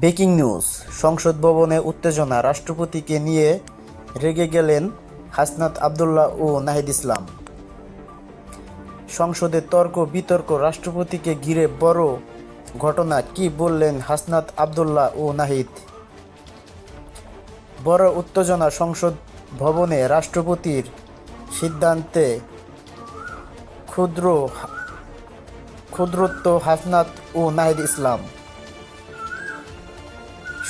Breaking news, সংসদ ভবনে উত্তেজনা, রাষ্ট্রপতিকে নিয়ে রেগে গেলেন হাসনাত আবদুল্লাহ ও নাহিদ ইসলাম। সংসদে তর্ক বিতর্ক, রাষ্ট্রপতিকে ঘিরে বড় ঘটনা। কি বললেন হাসনাত আবদুল্লাহ ও নাহিদ? বড় উত্তেজনা সংসদ ভবনে, রাষ্ট্রপতির সিদ্ধান্তে ক্ষুদ্রত্ব হাসনাত ও নাহিদ ইসলাম।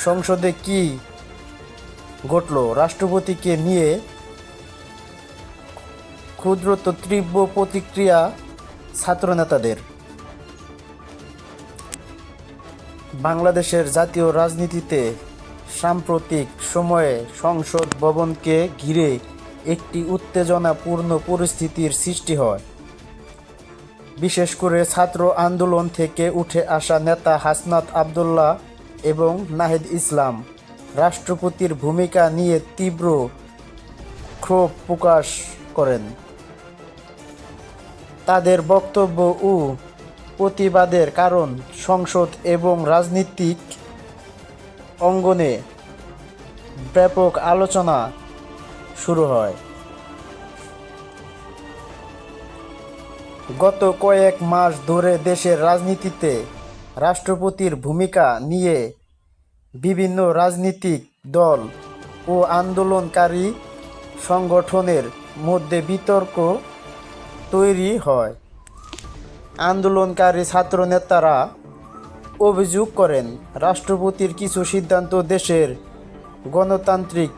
সংসদে কি ঘটল? রাষ্ট্রপতিকে নিয়ে ক্ষুদ্রত্ব, তীব্র প্রতিক্রিয়া ছাত্রনেতাদের। বাংলাদেশের জাতীয় রাজনীতিতে সাম্প্রতিক সময়ে সংসদ ভবনকে ঘিরে একটি উত্তেজনাপূর্ণ পরিস্থিতির সৃষ্টি হয়। বিশেষ করে ছাত্র আন্দোলন থেকে উঠে আসা নেতা হাসনাত আবদুল্লাহ এবং নাহিদ ইসলাম রাষ্ট্রপতির ভূমিকা নিয়ে তীব্র ক্ষোভ প্রকাশ করেন। তাদের বক্তব্য ও প্রতিবাদের কারণ সংসদ এবং রাজনৈতিক অঙ্গনে ব্যাপক আলোচনা শুরু হয়। গত কয়েক মাস ধরে দেশের রাজনীতিতে রাষ্ট্রপতির ভূমিকা নিয়ে বিভিন্ন রাজনৈতিক দল ও আন্দোলনকারী সংগঠনের মধ্যে বিতর্ক তৈরি হয়। আন্দোলনকারী ছাত্রনেতারা অভিযোগ করেন, রাষ্ট্রপতির কিছু সিদ্ধান্ত দেশের গণতান্ত্রিক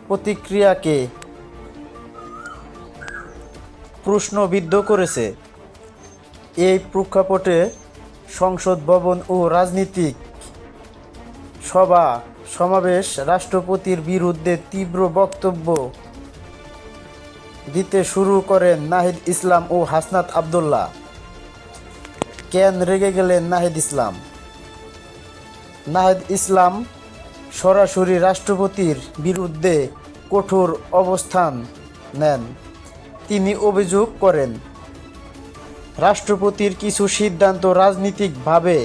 প্রতিক্রিয়াকে প্রশ্নবিদ্ধ করেছে। এই প্রেক্ষাপটে সংসদ ভবন ও রাজনৈতিক সভা সমাবেশ রাষ্ট্রপতির বিরুদ্ধে তীব্র বক্তব্য দিতে শুরু করেন নাহিদ ইসলাম ও হাসনাত আবদুল্লাহ। কেন রেগে গেলেন নাহিদ ইসলাম? নাহিদ ইসলাম সরাসরি রাষ্ট্রপতির বিরুদ্ধে কঠোর অবস্থান নেন। তিনি অভিযোগ করেন, রাষ্ট্রপতির কিছু সিদ্ধান্ত রাজনৈতিকভাবে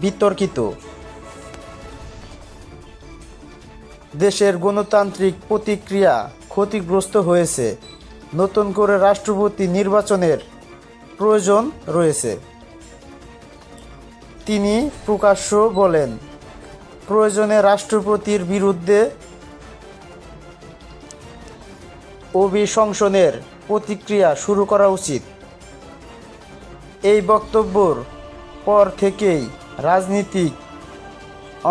বিতর্কিত, দেশের গণতান্ত্রিক প্রতিক্রিয়া ক্ষতিগ্রস্ত হয়েছে, নতুন করে রাষ্ট্রপতি নির্বাচনের প্রয়োজন রয়েছে। তিনি প্রকাশ্য বলেন, প্রয়োজনে রাষ্ট্রপতির বিরুদ্ধে অভিশংসনের প্রতিক্রিয়া শুরু করা উচিত। এই বক্তব্যের পর থেকেই রাজনৈতিক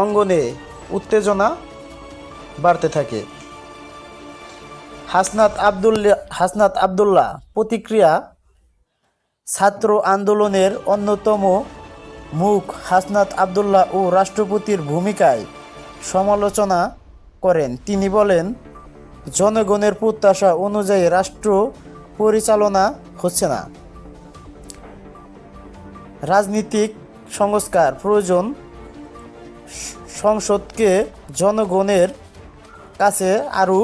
অঙ্গনে উত্তেজনা বাড়তে থাকে। হাসনাত আবদুল্লাহ প্রতিক্রিয়া। ছাত্র আন্দোলনের অন্যতম মুখ হাসনাত আবদুল্লাহ ও রাষ্ট্রপতির ভূমিকায় সমালোচনা করেন। তিনি বলেন, জনগণের প্রত্যাশা অনুযায়ী রাষ্ট্র পরিচালনা হচ্ছে না। রাজনৈতিক সংস্কার প্রয়োজন। সংসদকে জনগণের কাছে আরও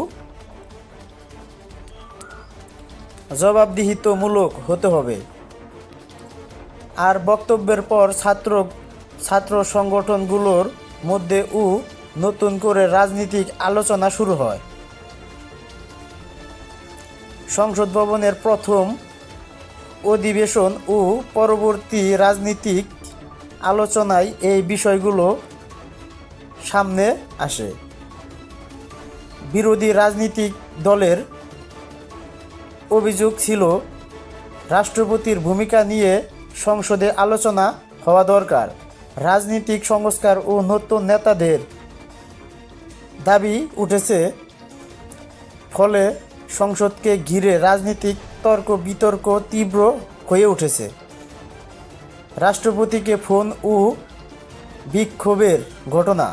জবাবদিহিতামূলক হতে হবে। আর বক্তব্যের পর ছাত্র সংগঠনগুলোর মধ্যেও নতুন করে রাজনৈতিক আলোচনা শুরু হয়। সংসদ ভবনের প্রথম অধিবেশন ও পরবর্তী রাজনৈতিক আলোচনায় এই বিষয়গুলো সামনে আসে। বিরোধী রাজনৈতিক দলের অভিযোগ ছিল, রাষ্ট্রপতির ভূমিকা নিয়ে সংসদে আলোচনা হওয়া দরকার। রাজনৈতিক সংস্কার ও নতুন নেতাদের দাবি উঠেছে। ফলে সংসদকে ঘিরে রাজনৈতিক তর্ক বিতর্ক তীব্র হয়ে উঠেছে। রাষ্ট্রপতিকে ফোন ও বিক্ষোভের ঘটনা।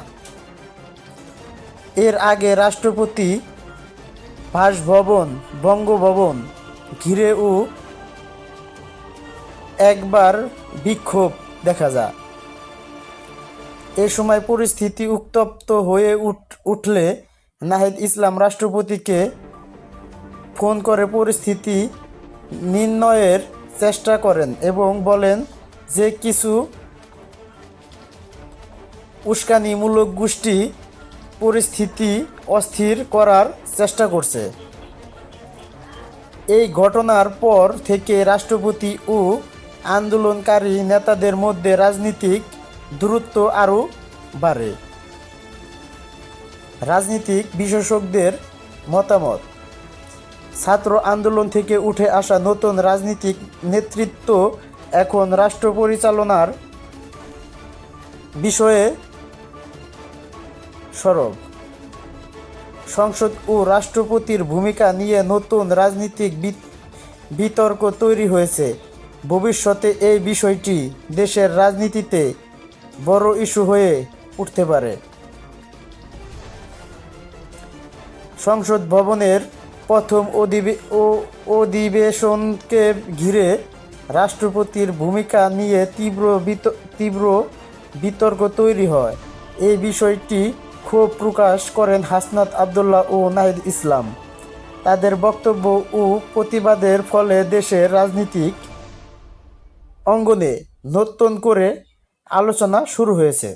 এর আগে রাষ্ট্রপতি বাসভবন, বঙ্গভবন ঘিরেও একবার বিক্ষোভ দেখা যায়। এ সময় পরিস্থিতি উত্তপ্ত হয়ে উঠলে নাহিদ ইসলাম রাষ্ট্রপতিকে ফোন করে পরিস্থিতি নির্ণয়ের চেষ্টা করেন এবং বলেন যে কিছু উস্কানিমূলক গোষ্ঠী পরিস্থিতি অস্থির করার চেষ্টা করছে। এই ঘটনার পর থেকে রাষ্ট্রপতি ও আন্দোলনকারী নেতাদের মধ্যে রাজনৈতিক দূরত্ব আরও বাড়ে। রাজনৈতিক বিশেষজ্ঞদের মতামত, ছাত্র আন্দোলন থেকে উঠে আসা নতুন রাজনৈতিক নেতৃত্ব এখন রাষ্ট্র পরিচালনার বিষয়ে সরব। সংসদ ও রাষ্ট্রপতির ভূমিকা নিয়ে নতুন রাজনৈতিক বিতর্ক তৈরি হয়েছে। ভবিষ্যতে এই বিষয়টি দেশের রাজনীতিতে বড় ইস্যু হয়ে উঠতে পারে। সংসদ ভবনের প্রথম অধিবেশনকে ঘিরে রাষ্ট্রপতির ভূমিকা নিয়ে তীব্র বিতর্ক তৈরি হয়। এই বিষয়টি ক্ষোভ প্রকাশ করেন হাসনাত আবদুল্লাহ ও নাহিদ ইসলাম। তাদের বক্তব্য ও প্রতিবাদের ফলে দেশের রাজনৈতিক অঙ্গনে নতুন করে আলোচনা শুরু হয়েছে।